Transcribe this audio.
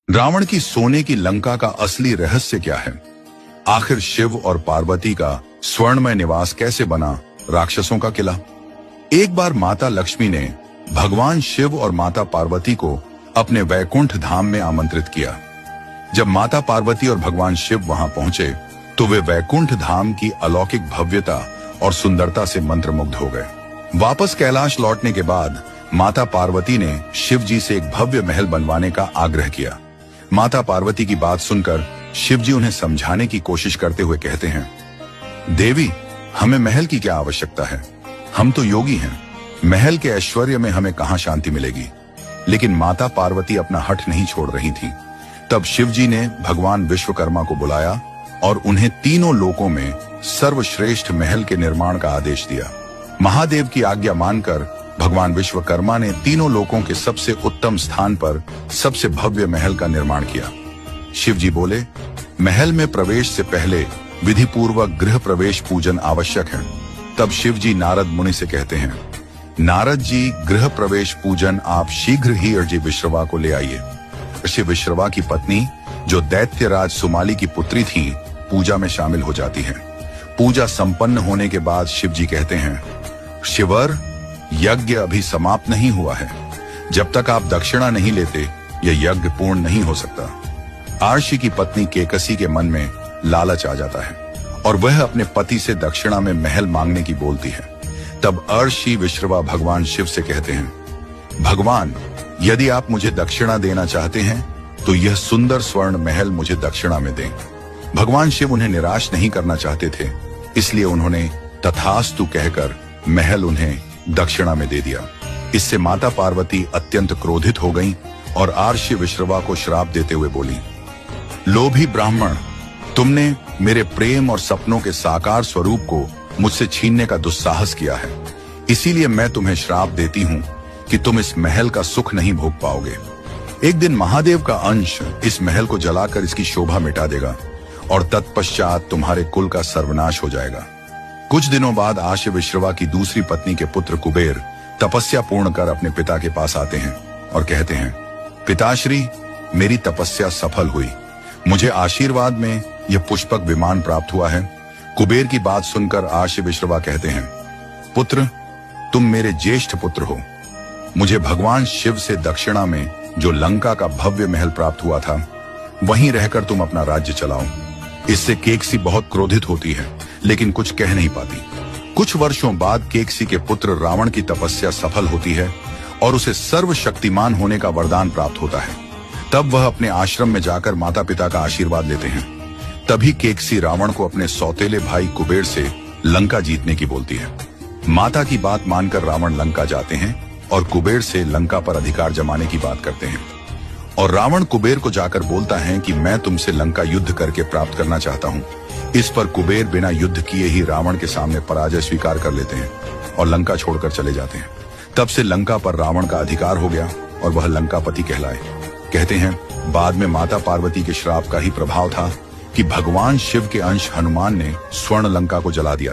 रावण की सोने की लंका का असली रहस्य क्या है? आखिर शिव और पार्वती का स्वर्णमय निवास कैसे बना राक्षसों का किला? एक बार माता लक्ष्मी ने भगवान शिव और माता पार्वती को अपने वैकुंठ धाम में आमंत्रित किया। जब माता पार्वती और भगवान शिव वहां पहुंचे तो वे वैकुंठ धाम की अलौकिक भव्यता और सुंदरता से मंत्रमुग्ध हो गए। वापस कैलाश लौटने के बाद माता पार्वती ने शिव जी से एक भव्य महल बनवाने का आग्रह किया। माता पार्वती की बात सुनकर शिव जी उन्हें समझाने की कोशिश करते हुए कहते हैं, देवी, हमें महल की क्या आवश्यकता है? हम तो योगी हैं। महल के ऐश्वर्य में हमें कहां शांति मिलेगी? लेकिन माता पार्वती अपना हठ नहीं छोड़ रही थी। तब शिव जी ने भगवान विश्वकर्मा को बुलाया और उन्हें तीनों लोकों में सर्वश्रेष्ठ महल के निर्माण का आदेश दिया। महादेव की आज्ञा मानकर भगवान विश्वकर्मा ने तीनों लोकों के सबसे उत्तम स्थान पर सबसे भव्य महल का निर्माण किया। शिव जी बोले, महल में प्रवेश से पहले विधि पूर्वक गृह प्रवेश पूजन आवश्यक है। तब शिव जी नारद मुनि से कहते हैं, नारद जी, गृह प्रवेश पूजन आप शीघ्र ही अर्जी विश्रवा को ले आइए। ऋषि विश्रवा की पत्नी, जो दैत्यराज सुमाली की पुत्री थी, पूजा में शामिल हो जाती है। पूजा संपन्न होने के बाद शिव जी कहते हैं, शिवर, यज्ञ अभी समाप्त नहीं हुआ है। जब तक आप दक्षिणा नहीं लेते यह यज्ञ पूर्ण नहीं हो सकता। आर्षि की पत्नी केकसी के मन में लालच आ जाता है और वह अपने पति से दक्षिणा में महल मांगने की बोलती है। तब अर्षि विश्रवा भगवान शिव से कहते हैं, भगवान, यदि आप मुझे दक्षिणा देना चाहते हैं तो यह सुंदर स्वर्ण महल मुझे दक्षिणा में दें। भगवान शिव उन्हें निराश नहीं करना चाहते थे, इसलिए उन्होंने तथास्तु कहकर महल उन्हें दक्षिणा में दे दिया। इससे माता पार्वती अत्यंत क्रोधित हो गईं और आर्षि विश्रवा को श्राप देते हुए बोली, लोभी ब्राह्मण, तुमने मेरे प्रेम और सपनों के साकार स्वरूप को मुझसे छीनने का दुस्साहस किया है। इसीलिए मैं तुम्हें श्राप देती हूँ कि तुम इस महल का सुख नहीं भोग पाओगे। एक दिन महादेव का अंश इस महल को जलाकर इसकी शोभा मिटा देगा और तत्पश्चात तुम्हारे कुल का सर्वनाश हो जाएगा। कुछ दिनों बाद आर्षि विश्रवा की दूसरी पत्नी के पुत्र कुबेर तपस्या पूर्ण कर अपने पिता के पास आते हैं और कहते हैं, पिताश्री, मेरी तपस्या सफल हुई। मुझे आशीर्वाद में यह पुष्पक विमान प्राप्त हुआ है। कुबेर की बात सुनकर आर्षि विश्रवा कहते हैं, पुत्र, तुम मेरे ज्येष्ठ पुत्र हो। मुझे भगवान शिव से दक्षिणा में जो लंका का भव्य महल प्राप्त हुआ था, वहीं रहकर तुम अपना राज्य चलाओ। इससे केकसी बहुत क्रोधित होती है, लेकिन कुछ कह नहीं पाती। कुछ वर्षों बाद केकसी के पुत्र रावण की तपस्या सफल होती है और उसे सर्वशक्तिमान होने का वरदान प्राप्त होता है। तब वह अपने आश्रम में जाकर माता पिता का आशीर्वाद लेते हैं। तभी केकसी रावण को अपने सौतेले भाई कुबेर से लंका जीतने की बोलती है। माता की बात मानकर रावण लंका जाते हैं और कुबेर से लंका पर अधिकार जमाने की बात करते हैं। और रावण कुबेर को जाकर बोलता है कि मैं तुमसे लंका युद्ध करके प्राप्त करना चाहता हूँ। इस पर कुबेर बिना युद्ध किए ही रावण के सामने पराजय स्वीकार कर लेते हैं और लंका छोड़कर चले जाते हैं। तब से लंका पर रावण का अधिकार हो गया और वह लंकापति कहलाए। कहते हैं, बाद में माता पार्वती के श्राप का ही प्रभाव था कि भगवान शिव के अंश हनुमान ने स्वर्ण लंका को जला दिया था।